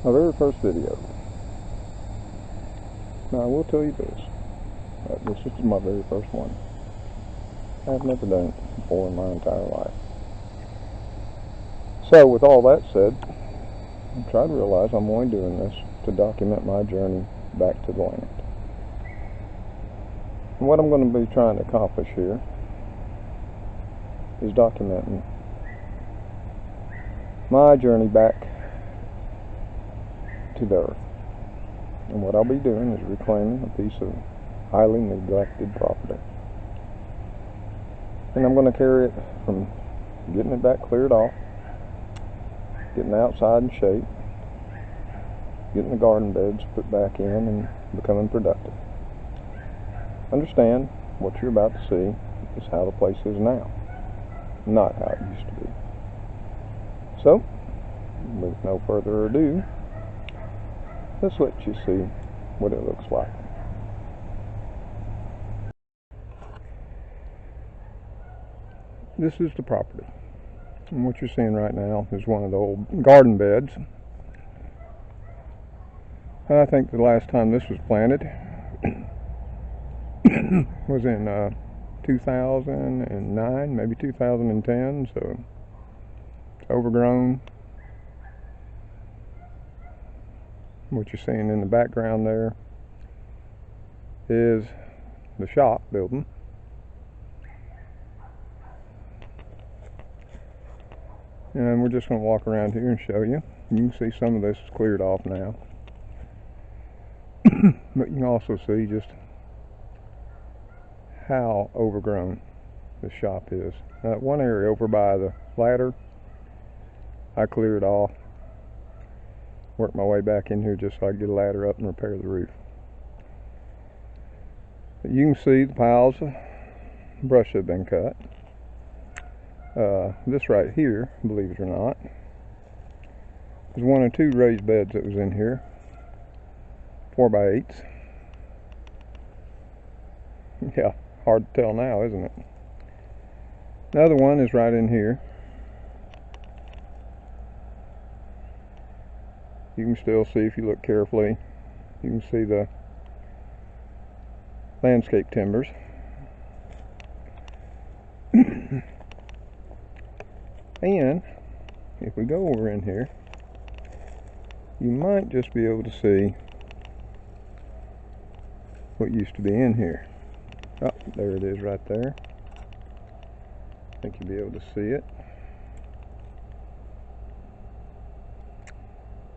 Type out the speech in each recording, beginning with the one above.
My very first video. Now I will tell you this. This is my very first one. I've never done it before in my entire life. So with all that said, I try to realize I'm only doing this to document my journey back to the land. And what I'm going to be trying to accomplish here is documenting my journey back to the earth. And what I'll be doing is reclaiming a piece of highly neglected property. And I'm going to carry it from getting it back cleared off, getting outside in shape, getting the garden beds put back in, and becoming productive. Understand what you're about to see is how the place is now, not how it used to be. So, with no further ado, let's let you see what it looks like. This is the property. And what you're seeing right now is one of the old garden beds. I think the last time this was planted was in 2009, maybe 2010, so it's overgrown. What you're seeing in the background there is the shop building. And we're just going to walk around here and show you. You can see some of this is cleared off now. But you can also see just how overgrown the shop is. One area over by the ladder, I cleared off. Worked my way back in here just so I could get a ladder up and repair the roof. But you can see the piles of brush have been cut. This right here, believe it or not, is one of two raised beds that was in here, 4x8s. Yeah, hard to tell now, isn't it? Another one is right in here. You can still see, if you look carefully, you can see the landscape timbers. And if we go over in here, you might just be able to see what used to be in here. Oh, there it is right there. I think you'll be able to see it.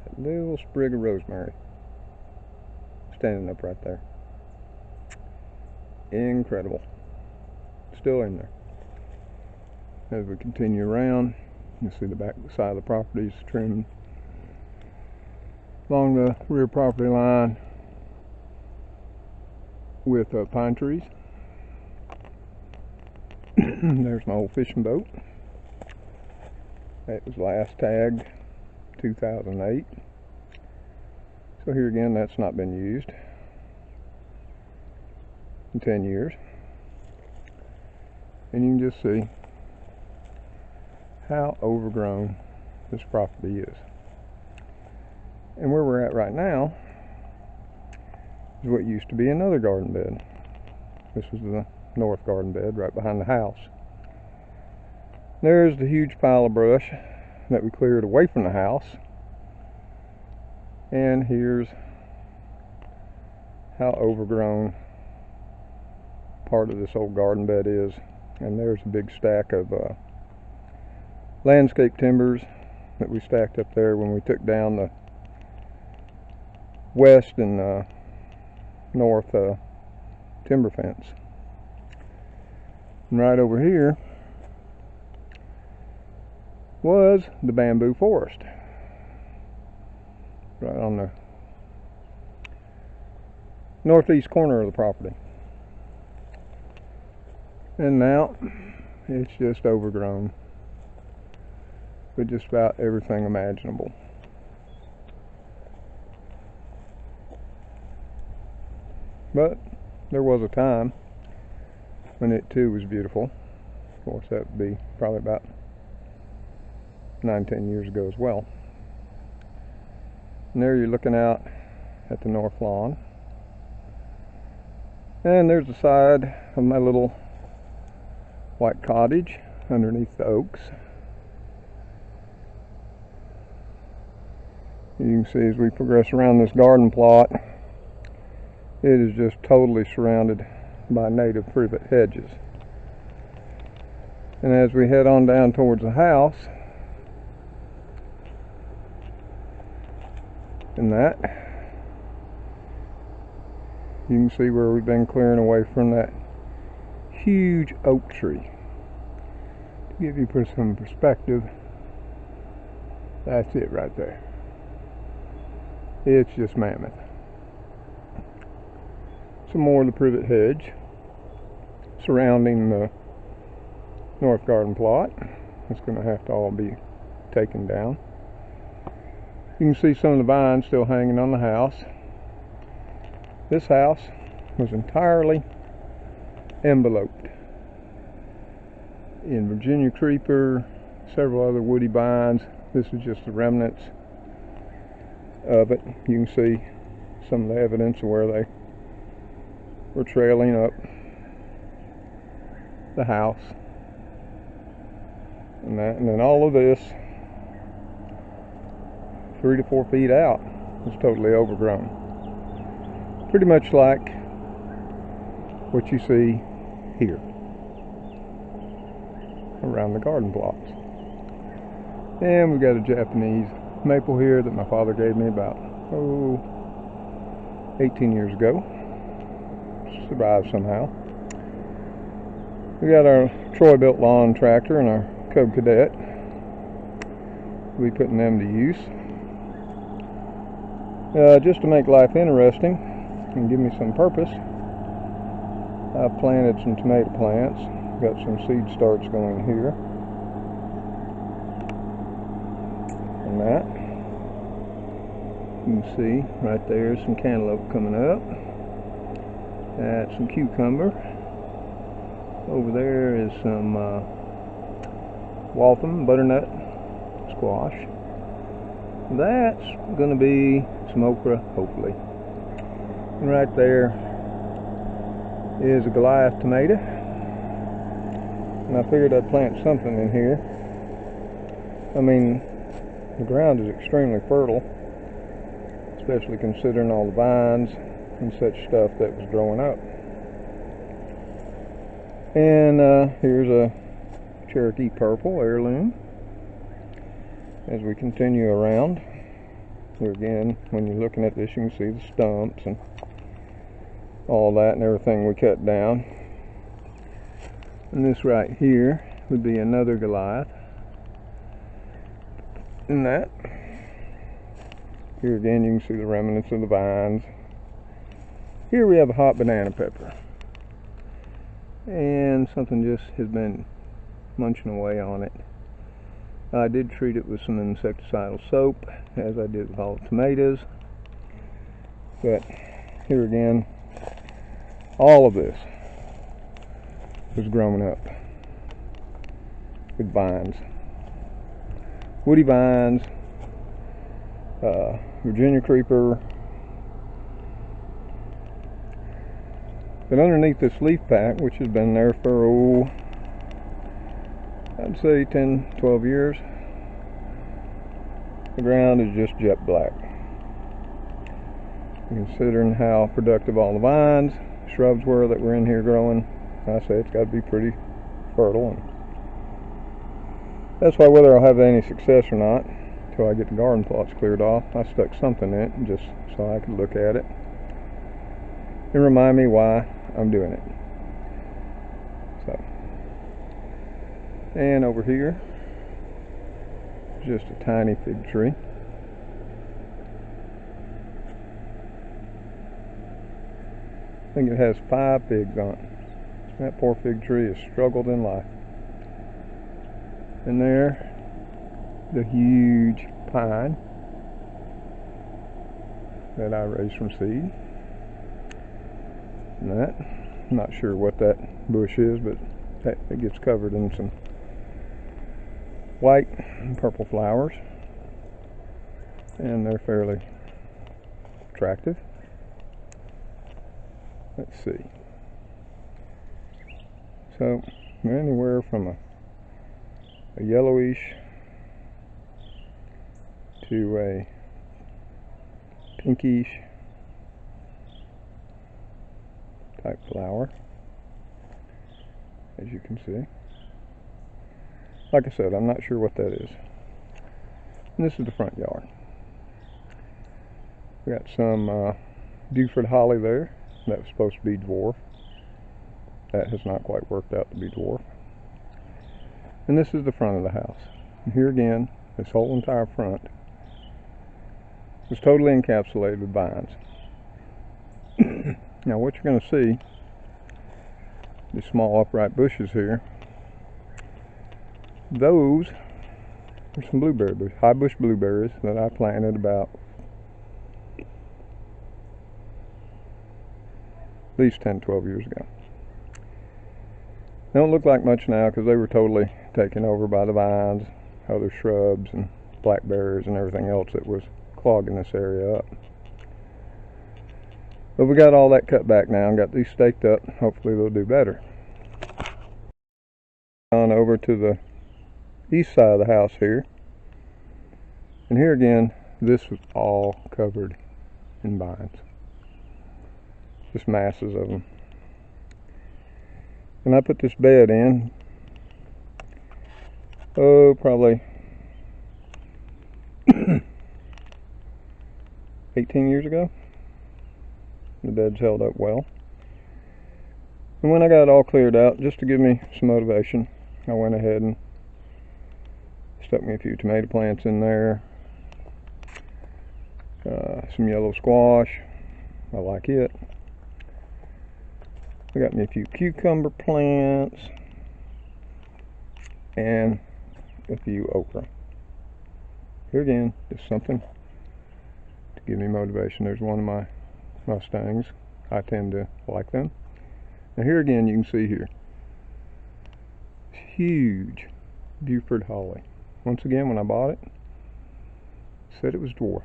That little sprig of rosemary standing up right there. Incredible. Still in there. As we continue around, you'll see the back side of the property is trimmed along the rear property line with pine trees. There's my old fishing boat. That was last tagged 2008. So here again, that's not been used in 10 years. And you can just see how overgrown this property is. And where we're at right now is what used to be another garden bed. This was the north garden bed right behind the house. There's the huge pile of brush that we cleared away from the house. And here's how overgrown part of this old garden bed is. And there's a big stack of landscape timbers that we stacked up there when we took down the west and north timber fence. And right over here was the bamboo forest, right on the northeast corner of the property. And now it's just overgrown with just about everything imaginable. But there was a time when it too was beautiful. Of course, that would be probably about 9-10 years ago as well. And there you're looking out at the north lawn. And there's the side of my little white cottage underneath the oaks. You can see as we progress around this garden plot, it is just totally surrounded by native privet hedges. And as we head on down towards the house, and that, you can see where we've been clearing away from that huge oak tree. To give you some perspective, that's it right there. It's just mammoth. Some more of the privet hedge surrounding the north garden plot. It's going to have to all be taken down. You can see some of the vines still hanging on the house. This house was entirely enveloped in Virginia creeper, several other woody vines. This is just the remnants of it. You can see some of the evidence of where they were trailing up the house. And then all of this, 3 to 4 feet out, is totally overgrown. Pretty much like what you see here around the garden plots. And we've got a Japanese maple here that my father gave me about 18 years ago. Survived somehow. We got our Troy-built lawn tractor and our Cub Cadet. We'll be putting them to use. Just to make life interesting and give me some purpose, I've planted some tomato plants. Got some seed starts going here. And that. You can see right there some cantaloupe coming up. That's some cucumber. Over there is some Waltham butternut squash. That's going to be some okra, hopefully. And right there is a Goliath tomato. And I figured I'd plant something in here. I mean, the ground is extremely fertile, especially considering all the vines and such stuff that was growing up. And here's a Cherokee purple heirloom. As we continue around, here again, when you're looking at this, you can see the stumps and all that and everything we cut down. And this right here would be another Goliath. And that, here again, you can see the remnants of the vines. Here we have a hot banana pepper. And something just has been munching away on it. I did treat it with some insecticidal soap, as I did with all the tomatoes. But here again, all of this was grown up with vines. Woody vines, Virginia creeper. But underneath this leaf pack, which has been there for, I'd say 10, 12 years, the ground is just jet black. Considering how productive all the vines, shrubs were that were in here growing, I say it's got to be pretty fertile. And that's why whether I'll have any success or not, until I get the garden plots cleared off, I stuck something in it just so I could look at it and remind me why I'm doing it. So, and over here, just a tiny fig tree. I think it has 5 figs on it. That poor fig tree has struggled in life. And there, the huge pine that I raised from seed. And that, I'm not sure what that bush is, but it gets covered in some white and purple flowers. And they're fairly attractive. Let's see. So anywhere from a yellowish to a pinkish type flower, as you can see. Like I said, I'm not sure what that is. And this is the front yard. We got some Buford holly there. That was supposed to be dwarf. That has not quite worked out to be dwarf. And this is the front of the house. And here again, this whole entire front is totally encapsulated with vines. Now what you're going to see, these small upright bushes here, those are some blueberry bushes, high bush blueberries that I planted about at least 10-12 years ago. They don't look like much now because they were totally taken over by the vines, other shrubs and blackberries and everything else that was clogging this area up. But we got all that cut back now and got these staked up. Hopefully they'll do better. On over to the east side of the house here. And here again, this was all covered in vines. Just masses of them. And I put this bed in, probably 18 years ago. The bed's held up well. And when I got it all cleared out, just to give me some motivation, I went ahead and stuck me a few tomato plants in there. Some yellow squash. I like it. I got me a few cucumber plants and a few okra. Here again, just something to give me motivation. There's one of my Mustangs. I tend to like them. Now here again, you can see here, huge Buford holly. Once again, when I bought it, said it was dwarf.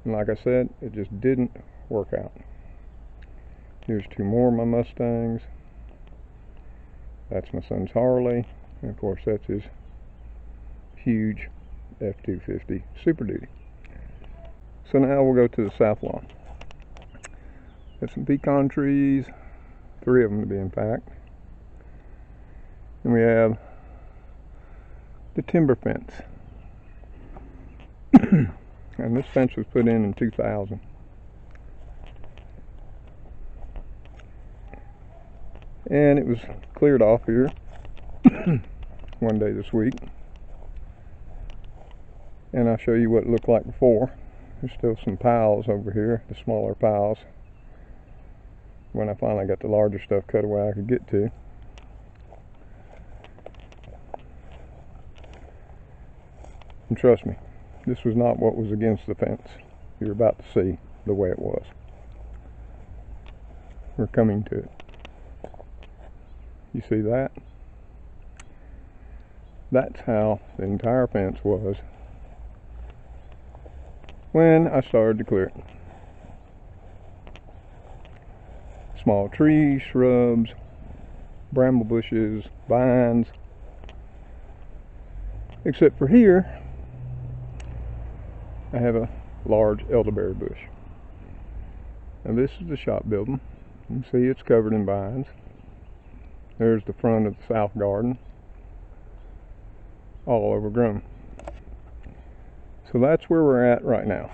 And like I said, it just didn't work out. Here's two more of my Mustangs. That's my son's Harley. And of course, that's his huge F-250 Super Duty. So now we'll go to the south lawn. Got some pecan trees, 3 of them to be in fact. And we have the timber fence. And this fence was put in 2000. And it was cleared off here one day this week. And I'll show you what it looked like before. There's still some piles over here, the smaller piles. When I finally got the larger stuff cut away I could get to. And trust me, this was not what was against the fence. You're about to see the way it was. We're coming to it. You see that? That's how the entire fence was when I started to clear it. Small trees, shrubs, bramble bushes, vines. Except for here, I have a large elderberry bush. Now this is the shop building. You can see it's covered in vines. There's the front of the south garden, all overgrown. So that's where we're at right now.